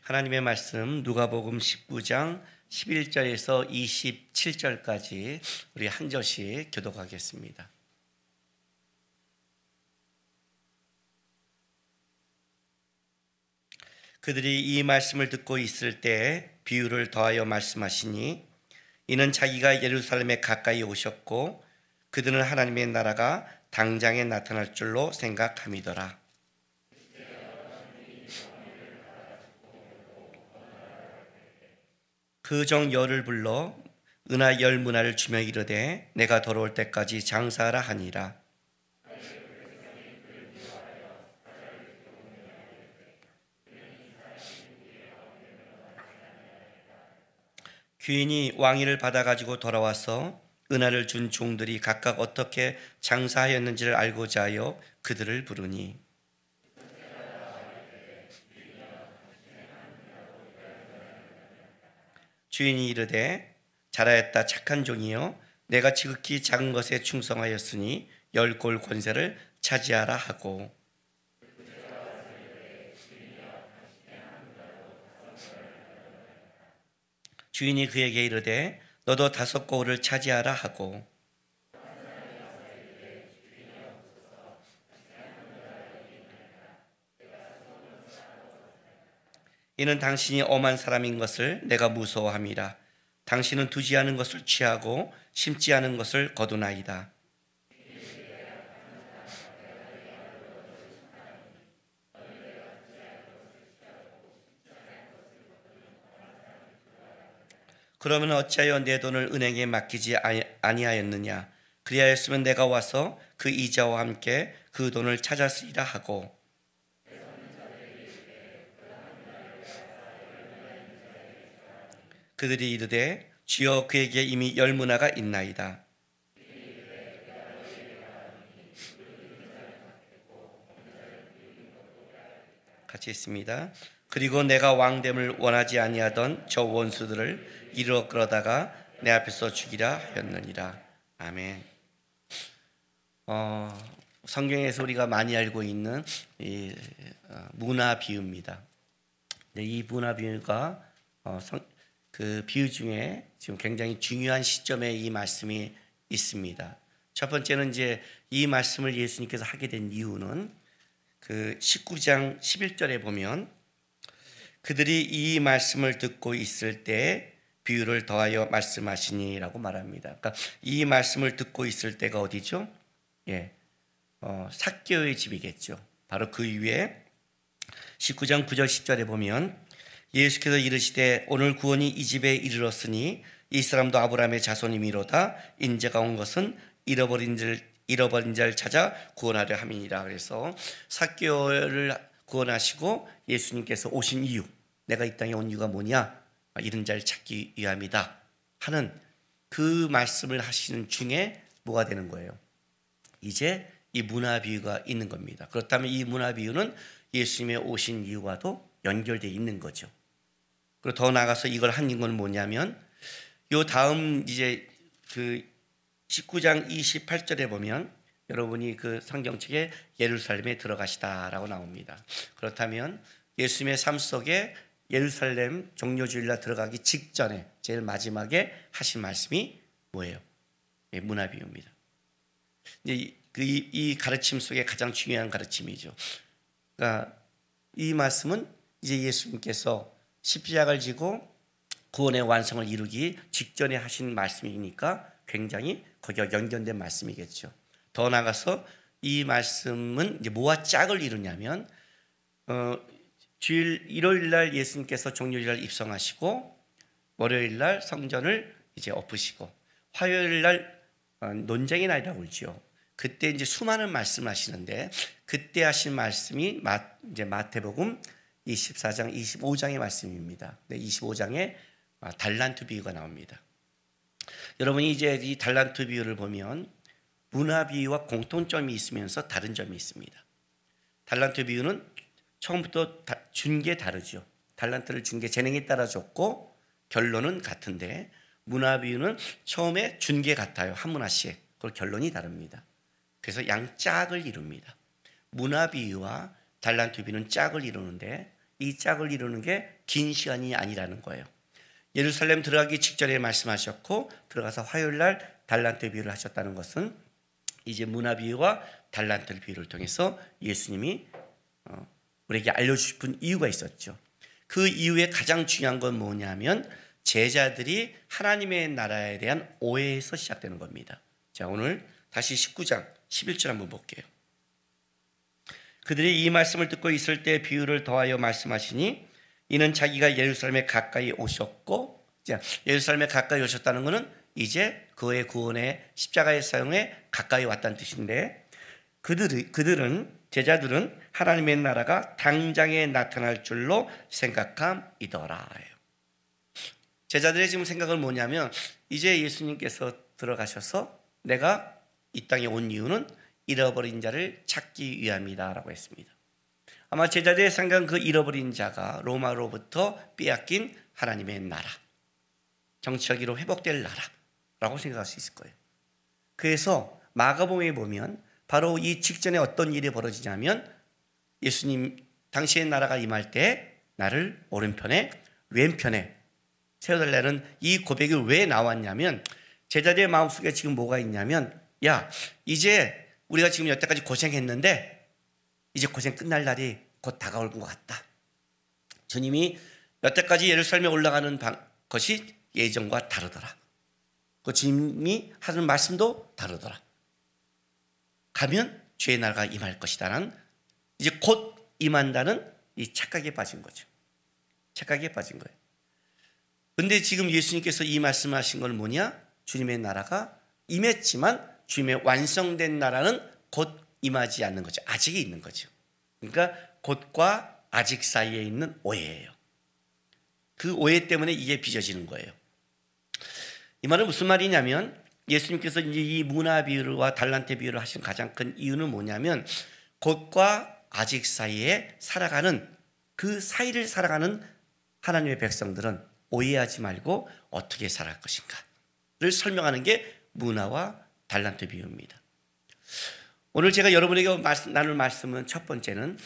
하나님의 말씀 누가복음 19장 11절에서 27절까지 우리 한 절씩 교독하겠습니다. 그들이 이 말씀을 듣고 있을 때 비유를 더하여 말씀하시니 이는 자기가 예루살렘에 가까이 오셨고 그들은 하나님의 나라가 당장에 나타날 줄로 생각함이더라. 그 종 열을 불러 은하 열 문화를 주며 이르되 내가 돌아올 때까지 장사하라 하니라. 귀인이 왕위를 받아가지고 돌아와서 은하를 준 종들이 각각 어떻게 장사하였는지를 알고자 하여 그들을 부르니 주인이 이르되 잘하였다 착한 종이여 내가 지극히 작은 것에 충성하였으니 열 골 권세를 차지하라 하고 주인이 그에게 이르되 너도 5 고을을 차지하라 하고 이는 당신이 엄한 사람인 것을 내가 무서워함이라. 당신은 두지 않은 것을 취하고 심지 않은 것을 거두나이다. 그러면 어찌하여 내 돈을 은행에 맡기지 아니하였느냐? 그리하였으면 내가 와서 그 이자와 함께 그 돈을 찾았으리라 하고 그들이 이르되 주여 그에게 이미 10 문화가 있나이다. 같이 있습니다. 그리고 내가 왕됨을 원하지 아니하던 저 원수들을 이르러 끌어다가 내 앞에서 죽이라 하였느니라. 아멘. 성경에서 우리가 많이 알고 있는 이 문화 비유입니다. 이 문화 비유가 그 비유 중에 지금 굉장히 중요한 시점에 이 말씀이 있습니다. 첫 번째는 이제 이 말씀을 예수님께서 하게 된 이유는 그 19장 11절에 보면 그들이 이 말씀을 듣고 있을 때 비유를 더하여 말씀하시니라고 말합니다. 그러니까 이 말씀을 듣고 있을 때가 어디죠? 삭개오의 집이겠죠. 바로 그 위에 19장 9절 10절에 보면 예수께서 이르시되 오늘 구원이 이 집에 이르렀으니 이 사람도 아브라함의 자손이미로다. 인자가 온 것은 잃어버린 자를 찾아 구원하려 함이니라. 그래서 삭개오를 구원하시고 예수님께서 오신 이유, 내가 이 땅에 온 이유가 뭐냐? 잃은 자를 찾기 위함이다 하는 그 말씀을 하시는 중에 뭐가 되는 거예요? 이제 이 문화 비유가 있는 겁니다. 그렇다면 이 문화 비유는 예수님의 오신 이유와도 연결되어 있는 거죠. 그리고 더 나아가서 이걸 한 건 뭐냐면 요 다음 이제 그 19장 28절에 보면 여러분이 그 성경책에 예루살렘에 들어가시다라고 나옵니다. 그렇다면 예수님의 삶 속에 예루살렘 종료주일날 들어가기 직전에 제일 마지막에 하신 말씀이 뭐예요? 문화 비유입니다. 이 가르침 속에 가장 중요한 가르침이죠. 그러니까 이 말씀은 이제 예수님께서 십자가를 지고 구원의 완성을 이루기 직전에 하신 말씀이니까 굉장히 거기가 연결된 말씀이겠죠. 더 나아가서 이 말씀은 이제 뭐와 짝을 이루냐면 주일 일요일 날 예수님께서 종료일 날 입성하시고 월요일 날 성전을 이제 엎으시고 화요일 날 논쟁의 날이라고 그러죠. 그때 이제 수많은 말씀을 하시는데 그때 하신 말씀이 이제 마태복음 24장 25장의 말씀입니다. 25장에 달란트 비유가 나옵니다. 여러분이 이제 이 달란트 비유를 보면 문화 비유와 공통점이 있으면서 다른 점이 있습니다. 달란트 비유는 처음부터 준 게 다르죠. 달란트를 준 게 재능에 따라 줬고 결론은 같은데 문화 비유는 처음에 준 게 같아요. 한 문화씩. 그리고 결론이 다릅니다. 그래서 양짝을 이룹니다. 문화 비유와 달란트 비유는 짝을 이루는데 이 짝을 이루는 게 긴 시간이 아니라는 거예요. 예루살렘 들어가기 직전에 말씀하셨고 들어가서 화요일 날 달란트 비유를 하셨다는 것은 이제 문화 비유와 달란트 비유를 통해서 예수님이 우리에게 알려주신 이유가 있었죠. 그 이유의 가장 중요한 건 뭐냐면 제자들이 하나님의 나라에 대한 오해에서 시작되는 겁니다. 자, 오늘 다시 19장 11절 한번 볼게요. 그들이 이 말씀을 듣고 있을 때 비유를 더하여 말씀하시니 이는 자기가 예루살렘에 가까이 오셨고, 자, 예루살렘에 가까이 오셨다는 것은 이제 그의 구원의 십자가의 사용에 가까이 왔다는 뜻인데 제자들은 하나님의 나라가 당장에 나타날 줄로 생각함이더라. 제자들의 지금 생각은 뭐냐면 이제 예수님께서 들어가셔서 내가 이 땅에 온 이유는 잃어버린 자를 찾기 위함이다라고 했습니다. 아마 제자들의 생각은 그 잃어버린 자가 로마로부터 빼앗긴 하나님의 나라, 정치적으로 회복될 나라라고 생각할 수 있을 거예요. 그래서 마가복음에 보면 바로 이 직전에 어떤 일이 벌어지냐면 예수님 당시의 나라가 임할 때 나를 오른편에 왼편에 세워달라는 이 고백이 왜 나왔냐면 제자들의 마음속에 지금 뭐가 있냐면 야, 이제 우리가 지금 여태까지 고생했는데 이제 고생 끝날 날이 곧 다가올 것 같다. 주님이 여태까지 예루살렘에 올라가는 것이 예전과 다르더라. 그 주님이 하는 말씀도 다르더라. 가면 죄의 나라가 임할 것이다라는 이제 곧 임한다는 이 착각에 빠진 거죠. 착각에 빠진 거예요. 근데 지금 예수님께서 이 말씀하신 건 뭐냐? 주님의 나라가 임했지만 주님의 완성된 나라는 곧 임하지 않는 거죠. 아직이 있는 거죠. 그러니까 곧과 아직 사이에 있는 오해예요. 그 오해 때문에 이게 빚어지는 거예요. 이 말은 무슨 말이냐면 예수님께서 이제 이 문화 비유와 달란트 비유를 하신 가장 큰 이유는 뭐냐면 곧과 아직 사이에 살아가는 그 사이를 살아가는 하나님의 백성들은 오해하지 말고 어떻게 살아갈 것인가를 설명하는 게 문화와 달란트 비유입니다. 오늘 제가 여러분에게 나눌 말씀은 첫 번째는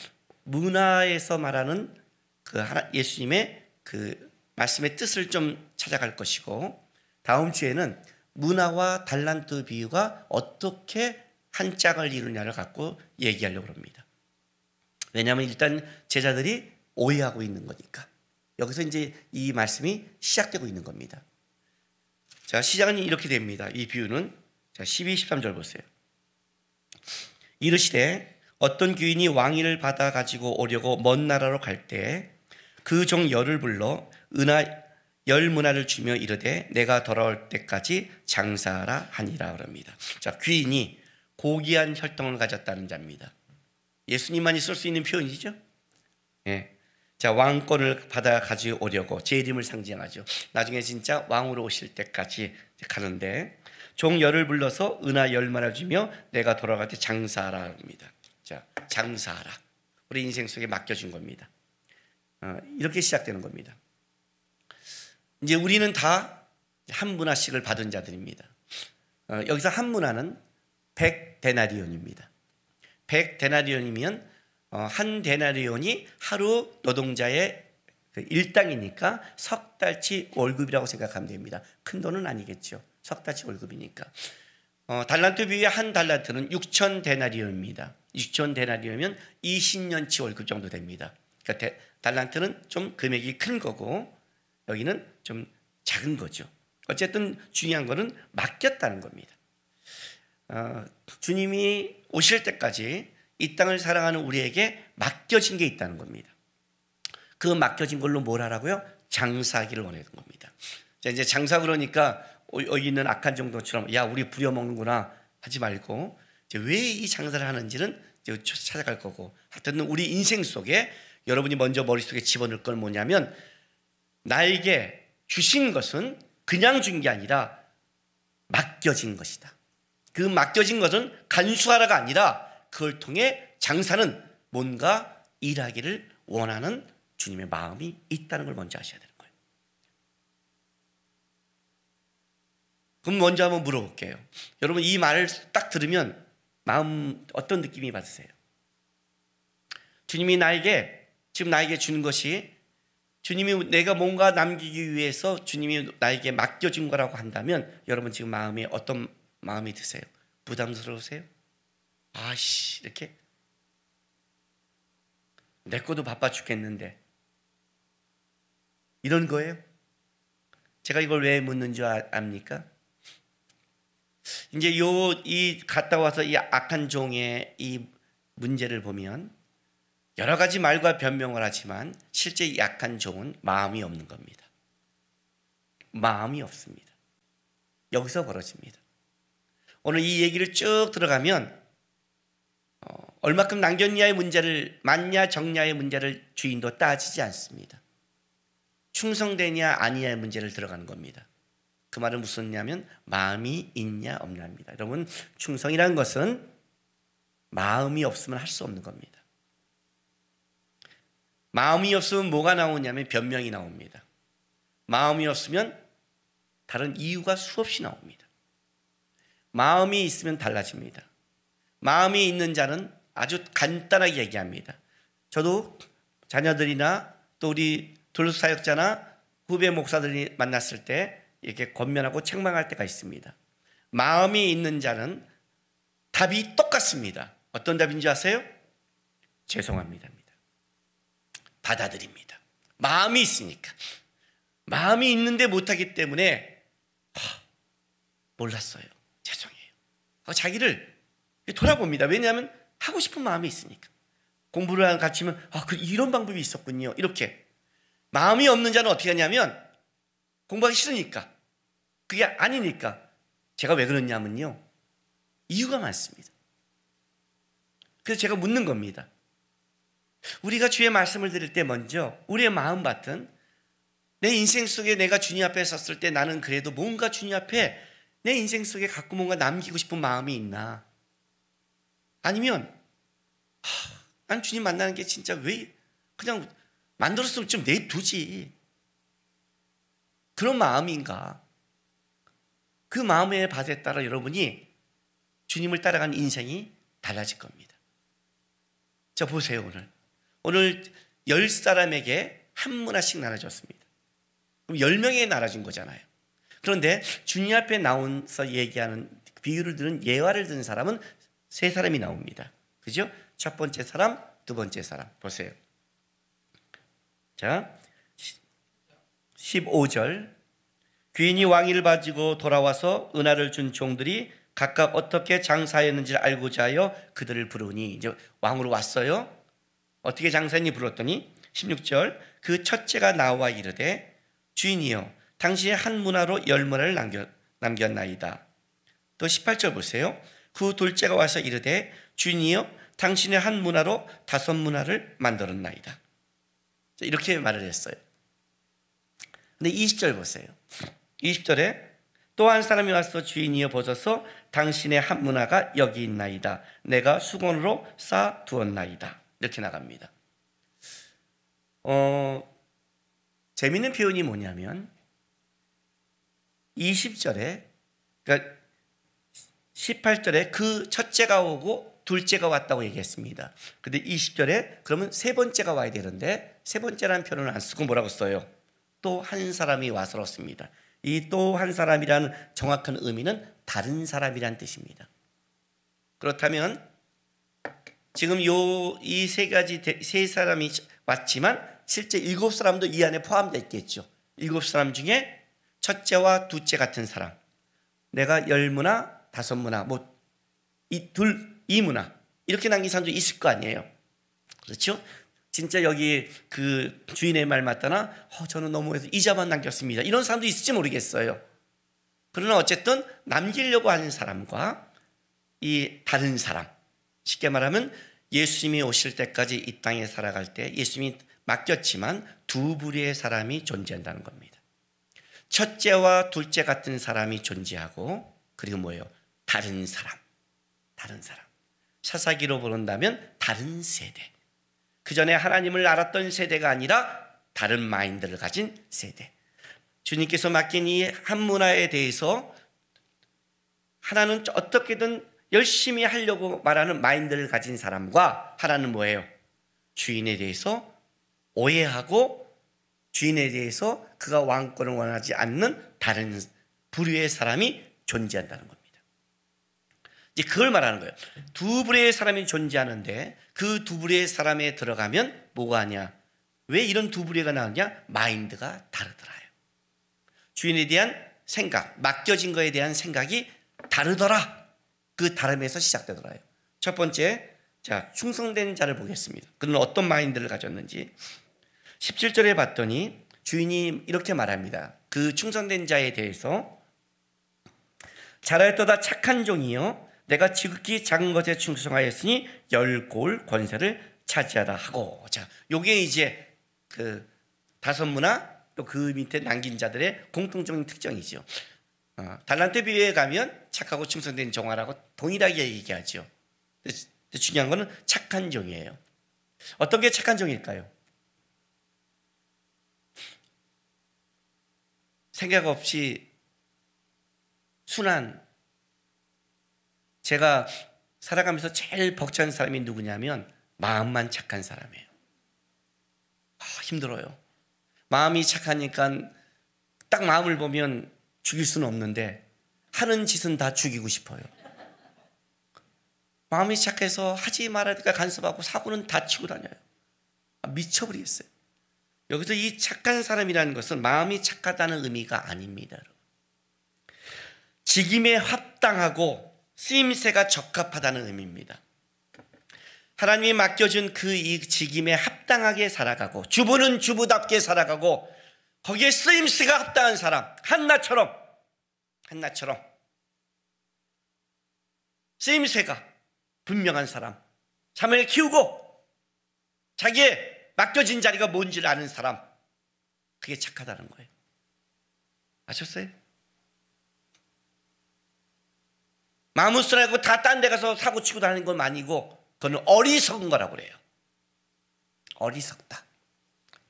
문화에서 말하는 그 예수님의 그 말씀의 뜻을 좀 찾아갈 것이고 다음 주에는 문화와 달란트 비유가 어떻게 한 짝을 이루냐를 갖고 얘기하려고 합니다. 왜냐하면 일단 제자들이 오해하고 있는 거니까 여기서 이제 이 말씀이 시작되고 있는 겁니다. 자, 시작은 이렇게 됩니다. 이 비유는 자 12, 13절 보세요. 이르시되 어떤 귀인이 왕위를 받아 가지고 오려고 먼 나라로 갈 때 그 종 열을 불러 열 문화를 주며 이르되 내가 돌아올 때까지 장사하라 하니라 그럽니다. 자, 귀인이 고귀한 혈통을 가졌다는 자입니다. 예수님만이 쓸 수 있는 표현이죠. 예. 자, 왕권을 받아 가지고 오려고 재림을 상징하죠. 나중에 진짜 왕으로 오실 때까지 가는데 종 열을 불러서 은하 열만을 주며 내가 돌아갈 때 장사하라 합니다. 자, 장사하라. 우리 인생 속에 맡겨준 겁니다. 이렇게 시작되는 겁니다. 이제 우리는 다 한 문화씩을 받은 자들입니다. 여기서 한 문화는 100데나리온입니다. 100데나리온이면 한 데나리온이 하루 노동자의 일당이니까 석 달치 월급이라고 생각하면 됩니다. 큰 돈은 아니겠죠. 석 달치 월급이니까. 달란트 비유의 한 달란트는 6,000데나리온입니다. 6,000데나리온이면 20년치 월급 정도 됩니다. 그러니까 달란트는 좀 금액이 큰 거고 여기는 좀 작은 거죠. 어쨌든 중요한 거는 맡겼다는 겁니다. 주님이 오실 때까지 이 땅을 살아가는 우리에게 맡겨진 게 있다는 겁니다. 그 맡겨진 걸로 뭘 하라고요? 장사하기를 원하는 겁니다. 자, 이제 장사 그러니까 여기 있는 악한 정도처럼 야 우리 부려먹는구나 하지 말고 왜 이 장사를 하는지는 이제 찾아갈 거고 하여튼 우리 인생 속에 여러분이 먼저 머릿속에 집어넣을 건 뭐냐면 나에게 주신 것은 그냥 준 게 아니라 맡겨진 것이다. 그 맡겨진 것은 간수하라가 아니라 그걸 통해 장사는 뭔가 일하기를 원하는 주님의 마음이 있다는 걸 먼저 아셔야 되는 거예요. 그럼 먼저 한번 물어볼게요. 여러분 이 말을 딱 들으면 마음 어떤 느낌이 받으세요? 주님이 나에게 지금 나에게 주는 것이 주님이 내가 뭔가 남기기 위해서 주님이 나에게 맡겨준 거라고 한다면 여러분 지금 마음에 어떤 마음이 드세요? 부담스러우세요? 아씨 이렇게 내 것도 바빠 죽겠는데 이런 거예요? 제가 이걸 왜 묻는 줄 압니까? 이제 이 갔다 와서 이 악한 종의 이 문제를 보면 여러 가지 말과 변명을 하지만 실제 이 악한 종은 마음이 없는 겁니다. 마음이 없습니다. 여기서 벌어집니다. 오늘 이 얘기를 쭉 들어가면 얼마큼 남겼냐의 문제를, 많냐 적냐의 문제를 주인도 따지지 않습니다. 충성되냐 아니냐의 문제를 들어가는 겁니다. 그 말은 무슨 냐면 마음이 있냐 없냐입니다. 여러분 충성이라는 것은 마음이 없으면 할 수 없는 겁니다. 마음이 없으면 뭐가 나오냐면 변명이 나옵니다. 마음이 없으면 다른 이유가 수없이 나옵니다. 마음이 있으면 달라집니다. 마음이 있는 자는 아주 간단하게 얘기합니다. 저도 자녀들이나 또 우리 돌수 사역자나 후배 목사들이 만났을 때 이렇게 권면하고 책망할 때가 있습니다. 마음이 있는 자는 답이 똑같습니다. 어떤 답인지 아세요? 죄송합니다. 받아들입니다. 마음이 있으니까. 마음이 있는데 못하기 때문에 몰랐어요. 죄송해요. 자기를 돌아봅니다. 왜냐하면 하고 싶은 마음이 있으니까. 공부를 같이면 이런 방법이 있었군요. 이렇게. 마음이 없는 자는 어떻게 하냐면 공부하기 싫으니까. 그게 아니니까. 제가 왜 그러냐면요. 이유가 많습니다. 그래서 제가 묻는 겁니다. 우리가 주의 말씀을 드릴 때 먼저 우리의 마음밭은 내 인생 속에 내가 주님 앞에 섰을 때 나는 그래도 뭔가 주님 앞에 내 인생 속에 갖고 뭔가 남기고 싶은 마음이 있나? 아니면 난 주님 만나는 게 진짜 왜 그냥 만들었으면 좀 내두지. 그런 마음인가? 그 마음의 밭에 따라 여러분이 주님을 따라가는 인생이 달라질 겁니다. 자 보세요. 오늘 10사람에게 한 문화씩 나눠줬습니다. 그럼 10명에게 나눠준 거잖아요. 그런데 주님 앞에 나와서 얘기하는 비유를 들은 예화를 들은 사람은 3사람이 나옵니다. 그죠? 첫 번째 사람, 두 번째 사람. 보세요. 자, 15절. 귀인이 왕위를 가지고 돌아와서 은하를 준 종들이 각각 어떻게 장사했는지를 알고자 하여 그들을 부르니, 이제 왕으로 왔어요. 어떻게 장사했니 불렀더니 16절. 그 첫째가 나와 이르되 주인이여 당신의 한 문화로 10문화를 남겼나이다. 또 18절 보세요. 그 둘째가 와서 이르되 주인이여 당신의 한 문화로 5문화를 만들었나이다. 이렇게 말을 했어요. 근데 20절 보세요. 20절에 또 한 사람이 와서 주인이여 보소서 당신의 한 문화가 여기 있나이다. 내가 수건으로 쌓아 두었나이다. 이렇게 나갑니다. 재미있는 표현이 뭐냐면 20절에 그러니까 18절에 그 첫째가 오고 둘째가 왔다고 얘기했습니다. 근데 20절에 그러면 세 번째가 와야 되는데 세 번째라는 표현을 안 쓰고 뭐라고 써요? 또 한 사람이 와서로 씁니다. 이 또 한 사람이라는 정확한 의미는 다른 사람이라는 뜻입니다. 그렇다면 지금 이 세 사람이 왔지만 실제 7사람도 이 안에 포함되어 있겠죠. 7사람 중에 첫째와 둘째 같은 사람, 내가 10문화, 5문화, 뭐 이 문화 이렇게 남긴 사람도 있을 거 아니에요. 그렇죠? 진짜 여기 그 주인의 말 맞다나 저는 너무해서 이자만 남겼습니다. 이런 사람도 있을지 모르겠어요. 그러나 어쨌든 남기려고 하는 사람과 이 다른 사람, 쉽게 말하면 예수님이 오실 때까지 이 땅에 살아갈 때 예수님이 맡겼지만 두 부류의 사람이 존재한다는 겁니다. 첫째와 둘째 같은 사람이 존재하고 그리고 뭐예요? 다른 사람. 사사기로 부른다면 다른 세대. 그 전에 하나님을 알았던 세대가 아니라 다른 마인드를 가진 세대. 주님께서 맡긴 이 한 문화에 대해서 하나는 어떻게든 열심히 하려고 말하는 마인드를 가진 사람과 하나는 뭐예요? 주인에 대해서 오해하고 주인에 대해서 그가 왕권을 원하지 않는 다른 부류의 사람이 존재한다는 겁니다. 이제 그걸 말하는 거예요. 두 부류의 사람이 존재하는데 그 두 부류의 사람에 들어가면 뭐가 하냐? 왜 이런 두 부류가 나오냐? 마인드가 다르더라요. 주인에 대한 생각, 맡겨진 거에 대한 생각이 다르더라. 그 다름에서 시작되더라요. 첫 번째, 자, 충성된 자를 보겠습니다. 그는 어떤 마인드를 가졌는지 17절에 봤더니 주인이 이렇게 말합니다. 그 충성된 자에 대해서 잘하였도다 착한 종이요 내가 지극히 작은 것에 충성하였으니 열 고을 권세를 차지하라 하고. 자, 요게 이제 그 다섯 문화 또 그 밑에 남긴 자들의 공통적인 특징이죠. 달란트 비유에 가면 착하고 충성된 종아라고 동일하게 얘기하죠. 중요한 거는 착한 종이에요. 어떤 게 착한 종일까요? 생각 없이 순한, 제가 살아가면서 제일 벅찬 사람이 누구냐면 마음만 착한 사람이에요. 힘들어요. 마음이 착하니까 딱 마음을 보면 죽일 수는 없는데 하는 짓은 다 죽이고 싶어요. 마음이 착해서 하지 말아야 될까 간섭하고 사고는 다 치고 다녀요. 미쳐버리겠어요. 여기서 이 착한 사람이라는 것은 마음이 착하다는 의미가 아닙니다. 직임에 합당하고 쓰임새가 적합하다는 의미입니다. 하나님이 맡겨준 그 이 직임에 합당하게 살아가고 주부는 주부답게 살아가고 거기에 쓰임새가 합당한 사람, 한나처럼 쓰임새가 분명한 사람, 자매를 키우고 자기의 맡겨진 자리가 뭔지를 아는 사람, 그게 착하다는 거예요. 아셨어요? 마음을 쓰라고 다 딴 데 가서 사고 치고 다니는 건 아니고 그건 어리석은 거라고 그래요. 어리석다.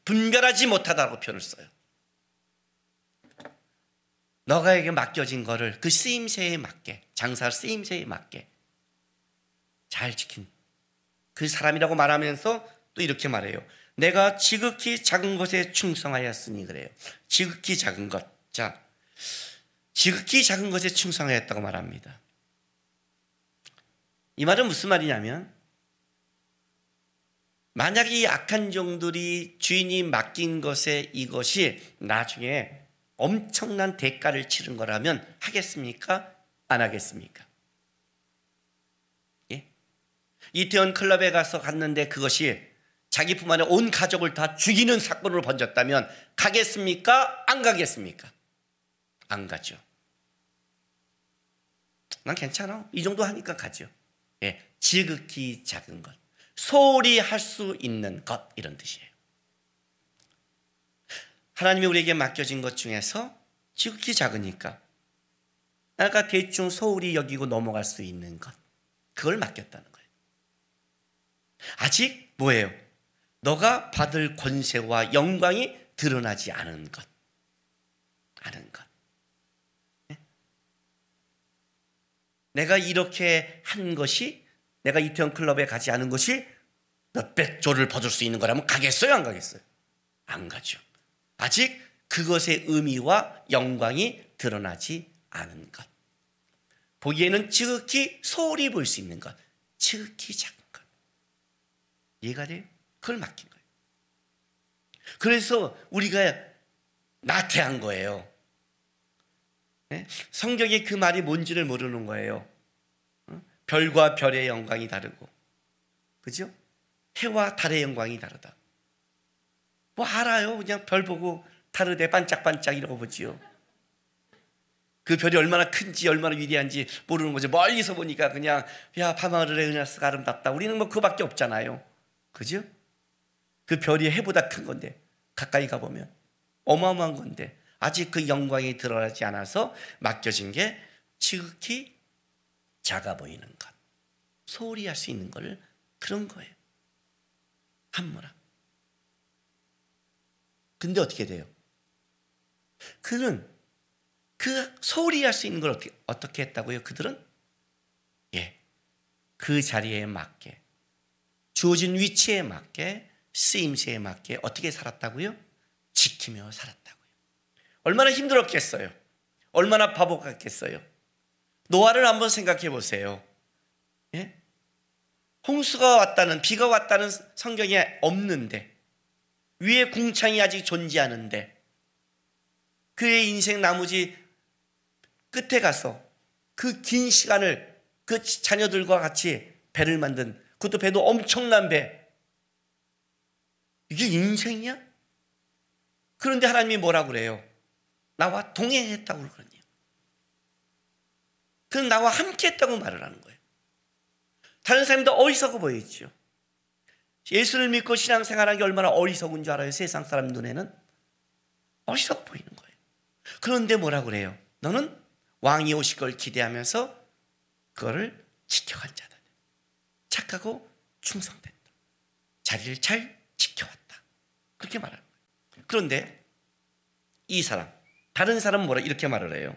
분별하지 못하다고 표현을 써요. 너가에게 맡겨진 거를 그 쓰임새에 맞게, 장사 쓰임새에 맞게 잘 지킨 그 사람이라고 말하면서 또 이렇게 말해요. 내가 지극히 작은 것에 충성하였으니 그래요. 지극히 작은 것. 자, 지극히 작은 것에 충성하였다고 말합니다. 이 말은 무슨 말이냐면 만약에 이 악한 종들이 주인이 맡긴 것에 이것이 나중에 엄청난 대가를 치른 거라면 하겠습니까? 안 하겠습니까? 예? 이태원 클럽에 가서 갔는데 그것이 자기뿐만 아니라 온 가족을 다 죽이는 사건으로 번졌다면 가겠습니까? 안 가겠습니까? 안 가죠. 난 괜찮아. 이 정도 하니까 가죠. 예, 지극히 작은 것, 소홀히 할 수 있는 것, 이런 뜻이에요. 하나님이 우리에게 맡겨진 것 중에서 지극히 작으니까 내가 대충 소홀히 여기고 넘어갈 수 있는 것, 그걸 맡겼다는 거예요. 아직 뭐예요? 너가 받을 권세와 영광이 드러나지 않은 것. 내가 이렇게 한 것이, 내가 이태원 클럽에 가지 않은 것이 몇백 조를 받을 수 있는 거라면 가겠어요? 안 가겠어요? 안 가죠. 아직 그것의 의미와 영광이 드러나지 않은 것. 보기에는 지극히 소홀히 보일 수 있는 것, 지극히 작은 것. 이해가 돼요? 그걸 맡긴 거예요. 그래서 우리가 나태한 거예요. 네? 성경에 그 말이 뭔지를 모르는 거예요. 별과 별의 영광이 다르고, 그죠? 해와 달의 영광이 다르다. 뭐 알아요. 그냥 별 보고 다르대 반짝반짝 이러고 보지요. 그 별이 얼마나 큰지 얼마나 위대한지 모르는 거죠. 멀리서 보니까 그냥 야 밤하늘의 은하수가 아름답다. 우리는 뭐 그거밖에 없잖아요. 그죠? 그 별이 해보다 큰 건데 가까이 가보면 어마어마한 건데 아직 그 영광이 드러나지 않아서 맡겨진 게 지극히 작아 보이는 것, 소홀히 할 수 있는 걸, 그런 거예요. 한문화. 근데 어떻게 돼요? 그는 그 소홀히 할 수 있는 걸 어떻게 했다고요? 그들은 그 자리에 맞게, 주어진 위치에 맞게 쓰임새에 맞게 어떻게 살았다고요? 지키며 살았다고요. 얼마나 힘들었겠어요. 얼마나 바보 같겠어요. 노아를 한번 생각해 보세요. 예? 홍수가 왔다는, 비가 왔다는 성경에 없는데, 위에 궁창이 아직 존재하는데, 그의 인생 나머지 끝에 가서 그 긴 시간을 그 자녀들과 같이 배를 만든, 그것도 배도 엄청난 배. 이게 인생이야? 그런데 하나님이 뭐라고 그래요? 나와 동행했다고 그러네요. 그는 나와 함께 했다고 말을 하는 거예요. 다른 사람도 어리석어 보이죠. 예수를 믿고 신앙생활하는 게 얼마나 어리석은 줄 알아요? 세상 사람 눈에는 어리석어 보이는 거예요. 그런데 뭐라고 그래요? 너는 왕이 오실 걸 기대하면서 그거를 지켜간 자다. 착하고 충성됐다. 자리를 잘 지켜왔다. 그렇게 말하는 거예요. 그런데 이 사람, 다른 사람은 뭐라 이렇게 말을 해요.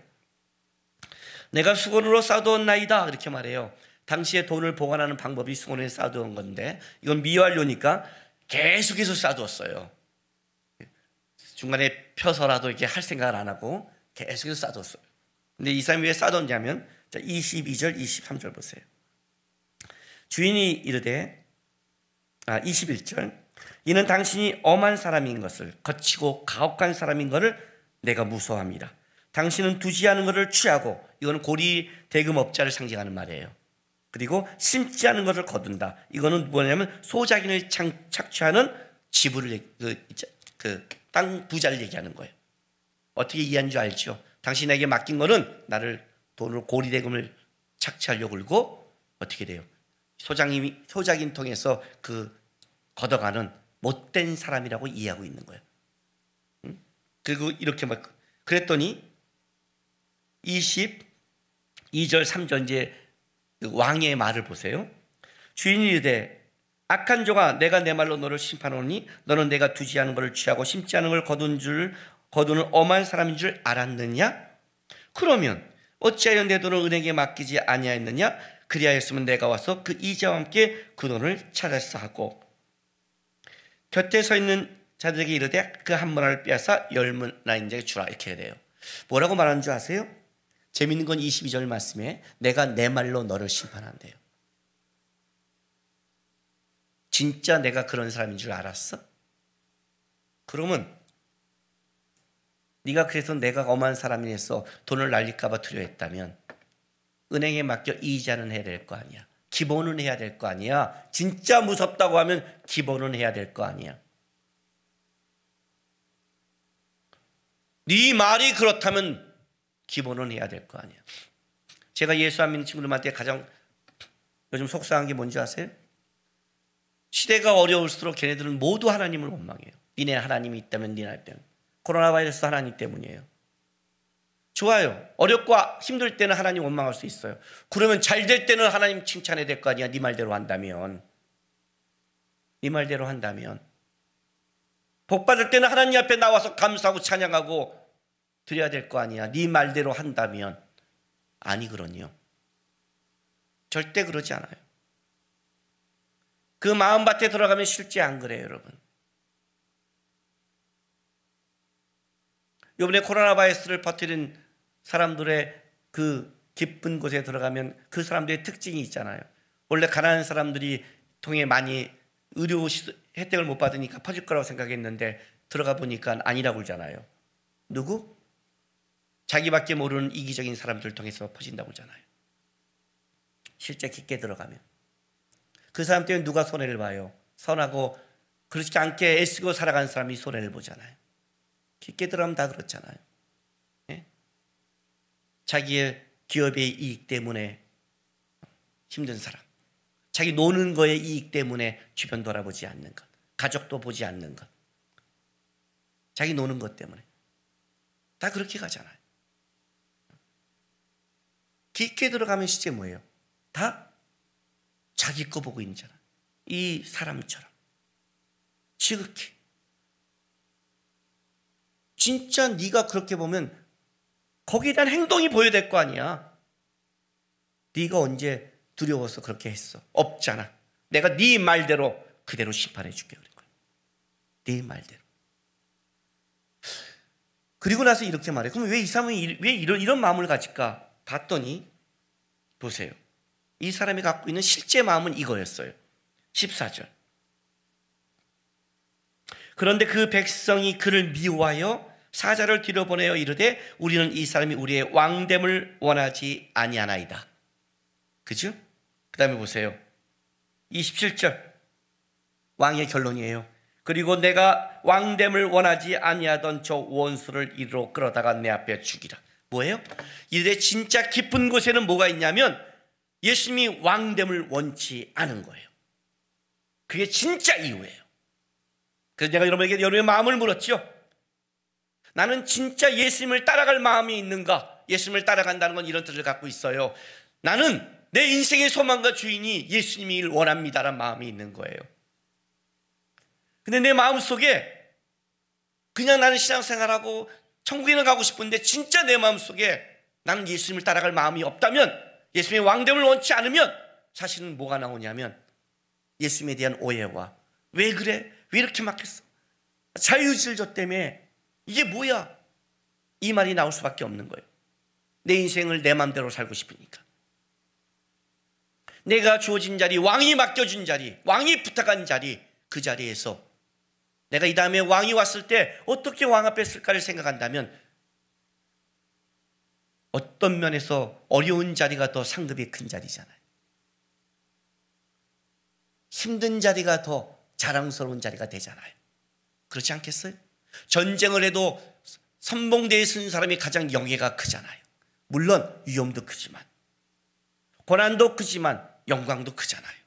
내가 수건으로 쌓아두었나이다. 이렇게 말해요. 당시에 돈을 보관하는 방법이 수건에 쌓아두는 건데, 이건 미완료니까 계속해서 쌓아두었어요. 중간에 펴서라도 이렇게 할 생각을 안 하고 계속해서 쌓아뒀어요. 근데 이 사람이 왜 쌓아뒀냐면, 22절, 23절 보세요. 주인이 이르되, 21절, 이는 당신이 엄한 사람인 것을, 거치고 가혹한 사람인 것을 내가 무서워합니다. 당신은 두지 않은 것을 취하고, 이거는 고리 대금업자를 상징하는 말이에요. 그리고 심지 않은 것을 거둔다. 이거는 뭐냐면 소작인을 착취하는 지불을, 땅 부자를 얘기하는 거예요. 어떻게 이해한 줄 알죠? 당신에게 맡긴 거는 나를 돈으로 고리 대금을 착취하려고 그러고 어떻게 돼요? 소작인 통해서 그 걷어가는 못된 사람이라고 이해하고 있는 거예요. 그리고 이렇게 막 그랬더니 22절 3절 이제 왕의 말을 보세요. 주인이 이르되 악한 종아, 내가 내 말로 너를 심판하노니 너는 내가 두지 않은 것을 취하고 심지 않은 걸 거두는 엄한 사람인 줄 알았느냐? 그러면 어찌하여 내 돈을 은행에 맡기지 아니하였느냐? 그리하였으면 내가 와서 그 이자와 함께 그 돈을 찾았어 하고, 곁에 서 있는 자들에게 이르되 그 한 문화를 빼앗아 10문화인에게 주라. 이렇게 해야 돼요. 뭐라고 말하는 줄 아세요? 재밌는 건 22절 말씀에 내가 내 말로 너를 심판한대요. 진짜 내가 그런 사람인 줄 알았어? 그러면 네가 그래서 내가 엄한 사람이라서 돈을 날릴까 봐 두려워했다면 은행에 맡겨 이자는 해야 될 거 아니야. 기본은 해야 될 거 아니야. 진짜 무섭다고 하면 기본은 해야 될 거 아니야. 네 말이 그렇다면 기본은 해야 될 거 아니야. 제가 예수 안 믿는 친구들한테 가장 요즘 속상한 게 뭔지 아세요? 시대가 어려울수록 걔네들은 모두 하나님을 원망해요. 니네 하나님이 있다면 니네 때문에. 코로나 바이러스 하나님 때문이에요. 좋아요. 어렵고 힘들 때는 하나님 원망할 수 있어요. 그러면 잘 될 때는 하나님 칭찬해야 될 거 아니야. 네 말대로 한다면. 네 말대로 한다면. 복 받을 때는 하나님 앞에 나와서 감사하고 찬양하고 드려야 될 거 아니야. 네 말대로 한다면. 아니거든요. 절대 그러지 않아요. 그 마음밭에 들어가면 실제 안 그래요, 여러분. 이번에 코로나 바이러스를 퍼뜨린 사람들의 그 깊은 곳에 들어가면 그 사람들의 특징이 있잖아요. 원래 가난한 사람들이 통해 많이 의료 혜택을 못 받으니까 퍼질 거라고 생각했는데 들어가 보니까 아니라고 그러잖아요. 누구? 자기밖에 모르는 이기적인 사람들 통해서 퍼진다고 그러잖아요. 실제 깊게 들어가면. 그 사람 때문에 누가 손해를 봐요? 선하고 그렇지 않게 애쓰고 살아가는 사람이 손해를 보잖아요. 깊게 들어가면 다 그렇잖아요. 예? 자기의 기업의 이익 때문에 힘든 사람, 자기 노는 거에 이익 때문에 주변 돌아보지 않는 것, 가족도 보지 않는 것, 자기 노는 것 때문에 다 그렇게 가잖아요. 깊게 들어가면 실제 뭐예요? 다 자기 거 보고 있는 자라. 이 사람처럼 지극히. 진짜 네가 그렇게 보면 거기에 대한 행동이 보여야 될 거 아니야. 네가 언제 두려워서 그렇게 했어? 없잖아. 내가 네 말대로 그대로 심판해 줄게. 그런 거야. 내 말대로. 그리고 나서 이렇게 말해요. 그럼 왜 이 사람이 왜 이런 마음을 가질까 봤더니 보세요. 이 사람이 갖고 있는 실제 마음은 이거였어요. 14절. 그런데 그 백성이 그를 미워하여 사자를 뒤로 보내어 이르되 우리는 이 사람이 우리의 왕됨을 원하지 아니하나이다. 그죠? 그 다음에 보세요. 27절. 왕의 결론이에요. 그리고 내가 왕됨을 원하지 아니하던 저 원수를 이리로 끌어다가 내 앞에 죽이라. 뭐예요? 이들의 진짜 깊은 곳에는 뭐가 있냐면 예수님이 왕됨을 원치 않은 거예요. 그게 진짜 이유예요. 그래서 내가 여러분의 마음을 물었죠. 나는 진짜 예수님을 따라갈 마음이 있는가? 예수님을 따라간다는 건 이런 뜻을 갖고 있어요. 나는 내 인생의 소망과 주인이 예수님을 원합니다라는 마음이 있는 거예요. 근데 내 마음속에 그냥 나는 신앙생활하고 천국에는 가고 싶은데 진짜 내 마음속에 나는 예수님을 따라갈 마음이 없다면, 예수님의 왕됨을 원치 않으면 사실은 뭐가 나오냐면 예수님에 대한 오해와 왜 그래? 왜 이렇게 막혔어? 자유질조 때문에 이게 뭐야? 이 말이 나올 수밖에 없는 거예요. 내 인생을 내 마음대로 살고 싶으니까. 내가 주어진 자리, 왕이 맡겨준 자리, 왕이 부탁한 자리, 그 자리에서 내가 이 다음에 왕이 왔을 때 어떻게 왕 앞에 쓸까를 생각한다면 어떤 면에서 어려운 자리가 더 상급이 큰 자리잖아요. 힘든 자리가 더 자랑스러운 자리가 되잖아요. 그렇지 않겠어요? 전쟁을 해도 선봉대에 서는 사람이 가장 영예가 크잖아요. 물론 위험도 크지만, 고난도 크지만 영광도 크잖아요.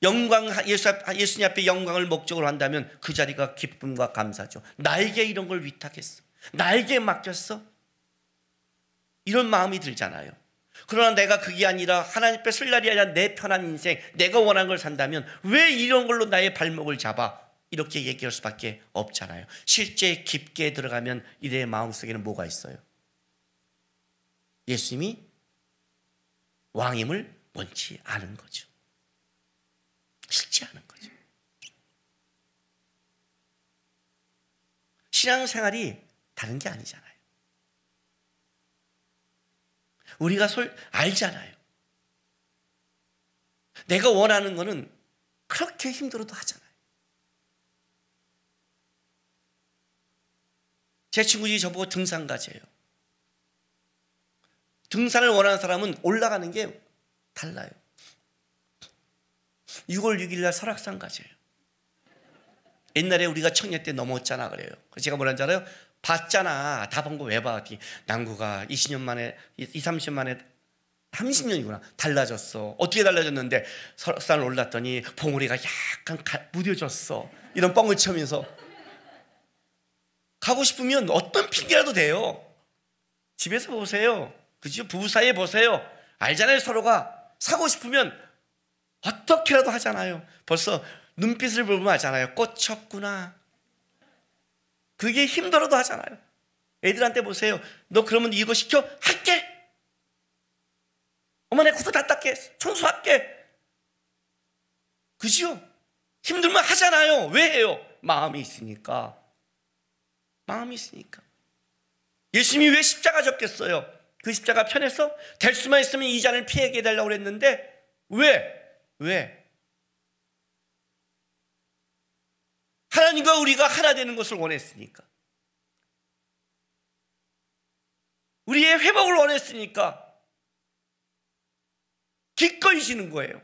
영광, 예수님 앞에 영광을 목적으로 한다면 그 자리가 기쁨과 감사죠. 나에게 이런 걸 위탁했어, 나에게 맡겼어, 이런 마음이 들잖아요. 그러나 내가 그게 아니라 하나님 앞에 쓸 날이 아니라 내 편한 인생, 내가 원하는 걸 산다면 왜 이런 걸로 나의 발목을 잡아? 이렇게 얘기할 수밖에 없잖아요. 실제 깊게 들어가면 이들의 마음속에는 뭐가 있어요? 예수님이 왕임을 원치 않은 거죠. 싫지 않은 거죠. 신앙생활이 다른 게 아니잖아요. 우리가 알잖아요. 내가 원하는 거는 그렇게 힘들어도 하잖아요. 제 친구 중에 저보고 등산가재예요. 등산을 원하는 사람은 올라가는 게 달라요. 6월 6일 날 설악산 가재예요. 옛날에 우리가 청년 때 넘었잖아 그래요. 제가 뭐라는 줄 알아요? 봤잖아. 다 본 거 왜 봐? 난구가 20년 만에 30년 만에 30년이구나 달라졌어. 어떻게 달라졌는데 설악산을 올랐더니 봉우리가 약간 무뎌졌어. 이런 뻥을 치면서 가고 싶으면 어떤 핑계라도 돼요. 집에서 보세요. 그죠? 부부 사이에 보세요. 알잖아요. 서로가 사고 싶으면 어떻게라도 하잖아요. 벌써 눈빛을 보면 알잖아요. 꽂혔구나. 그게 힘들어도 하잖아요. 애들한테 보세요. 너 그러면 이거 시켜? 할게. 엄마 내 구두 다 닦게. 청소할게. 그죠? 힘들면 하잖아요. 왜 해요? 마음이 있으니까. 마음이 있으니까. 예수님이 왜 십자가 졌겠어요? 그 십자가 편해서 될 수만 있으면 이 잔을 피하게 해달라고 그랬는데 왜? 하나님과 우리가 하나 되는 것을 원했으니까. 우리의 회복을 원했으니까 기꺼이 지는 거예요.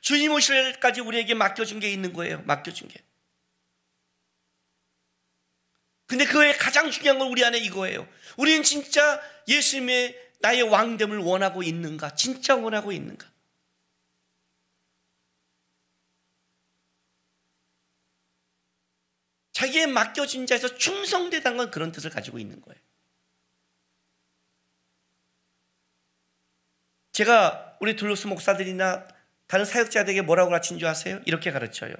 주님 오실 때까지 우리에게 맡겨준 게 있는 거예요. 맡겨준 게. 근데 그의 가장 중요한 건 우리 안에 이거예요. 우리는 진짜 예수님의 나의 왕됨을 원하고 있는가? 진짜 원하고 있는가? 자기의 맡겨진 자에서 충성되다는 건 그런 뜻을 가지고 있는 거예요. 제가 우리 둘로스 목사들이나 다른 사역자들에게 뭐라고 가르친 줄 아세요? 이렇게 가르쳐요.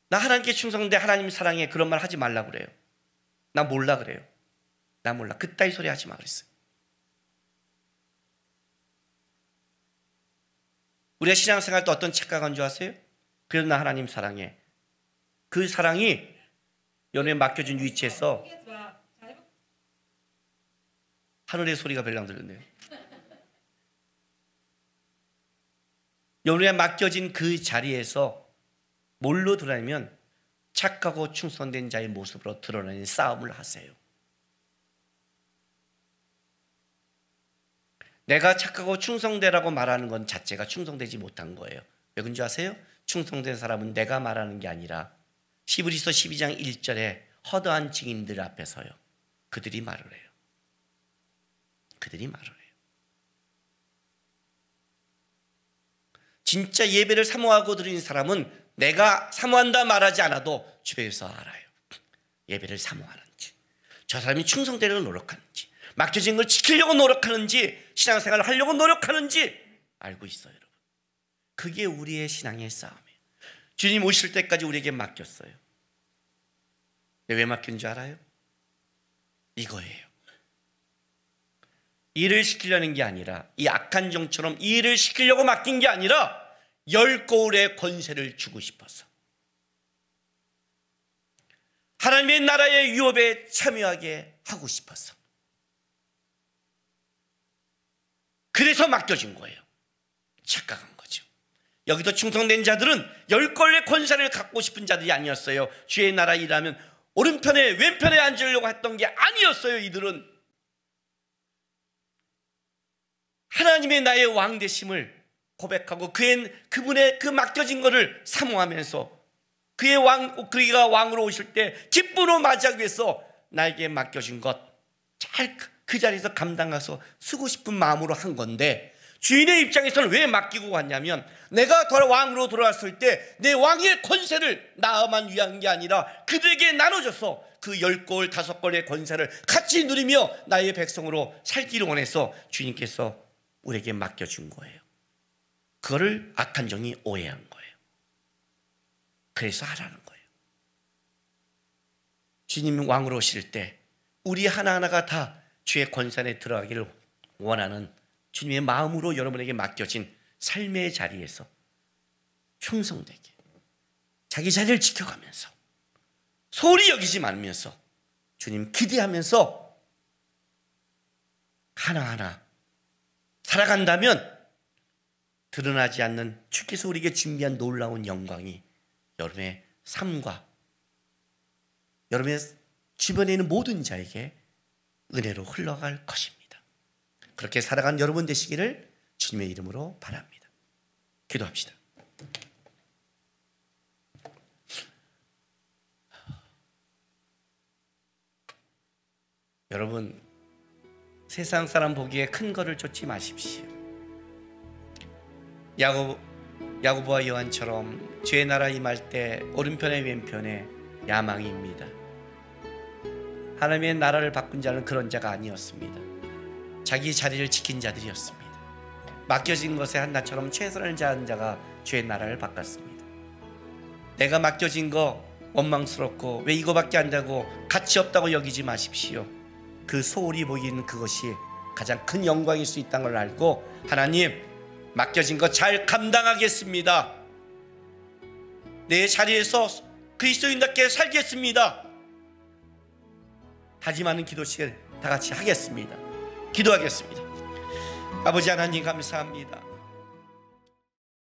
나 하나님께 충성돼, 하나님 사랑해, 그런 말 하지 말라 그래요. 나 몰라 그래요. 나 몰라. 그따위 소리 하지 마 그랬어요. 우리가 신앙생활 때 어떤 착각한 줄 아세요? 그래도 나 하나님 사랑해. 그 사랑이 여러분의 맡겨진 위치에서 하늘의 소리가 별랑 들렸네요. 여러분의 맡겨진 그 자리에서 뭘로 드러나면 착하고 충성된 자의 모습으로 드러나는 싸움을 하세요. 내가 착하고 충성되라고 말하는 건 자체가 충성되지 못한 거예요. 왜 그런지 아세요? 충성된 사람은 내가 말하는 게 아니라 히브리서 12장 1절에 허다한 증인들 앞에서요, 그들이 말을 해요. 그들이 말을 해요. 진짜 예배를 사모하고 드리는 사람은 내가 사모한다 말하지 않아도 주변에서 알아요. 예배를 사모하는지, 저 사람이 충성되려고 노력하는지, 맡겨진 걸 지키려고 노력하는지, 신앙생활을 하려고 노력하는지 알고 있어요. 여러분, 그게 우리의 신앙의 싸움이에요. 주님 오실 때까지 우리에게 맡겼어요. 왜 맡긴 줄 알아요? 이거예요. 일을 시키려는 게 아니라, 이 악한 종처럼 일을 시키려고 맡긴 게 아니라 열 거울의 권세를 주고 싶어서, 하나님의 나라의 유업에 참여하게 하고 싶어서, 그래서 맡겨진 거예요. 착각한 거죠. 여기도 충성된 자들은 열 거울의 권세를 갖고 싶은 자들이 아니었어요. 주의 나라 일하면 오른편에 왼편에 앉으려고 했던 게 아니었어요. 이들은 하나님의 나의 왕 되심을 고백하고 그분의 그 맡겨진 것을 사모하면서 그가 왕으로 오실 때 기쁨으로 맞이하기 위해서 나에게 맡겨진 것 잘 그 자리에서 감당해서 쓰고 싶은 마음으로 한 건데, 주인의 입장에서는 왜 맡기고 왔냐면, 내가 왕으로 돌아왔을 때 내 왕의 권세를 나만 위한 게 아니라 그들에게 나눠줘서 그 10골 5골의 권세를 같이 누리며 나의 백성으로 살기를 원해서 주님께서 우리에게 맡겨준 거예요. 그거를 악한 종이 오해한 거예요. 그래서 하라는 거예요. 주님 왕으로 오실 때 우리 하나하나가 다 주의 권세 안에 들어가기를 원하는 주님의 마음으로 여러분에게 맡겨진 삶의 자리에서 충성되게 자기 자리를 지켜가면서 소홀히 여기지 말면서 주님 기대하면서 하나하나 살아간다면 드러나지 않는 주께서 우리에게 준비한 놀라운 영광이 여러분의 삶과 여러분의 주변에 있는 모든 자에게 은혜로 흘러갈 것입니다. 그렇게 살아간 여러분 되시기를 주님의 이름으로 바랍니다. 기도합시다. 여러분, 세상 사람 보기에 큰 거를 쫓지 마십시오. 야고보와 요한처럼 주의 나라 임할 때 오른편에 왼편에 야망입니다. 하나님의 나라를 바꾼 자는 그런 자가 아니었습니다. 자기 자리를 지킨 자들이었습니다. 맡겨진 것에 한나처럼 최선을 다한 자가 주의 나라를 바꿨습니다. 내가 맡겨진 거 원망스럽고 왜 이거밖에 안 되고 가치 없다고 여기지 마십시오. 그 소홀히 보이는 그것이 가장 큰 영광일 수 있다는 걸 알고, 하나님 맡겨진 거 잘 감당하겠습니다. 내 자리에서 그리스도인답게 살겠습니다. 다짐하는 기도 시간 다 같이 하겠습니다. 기도하겠습니다. 아버지 하나님 감사합니다.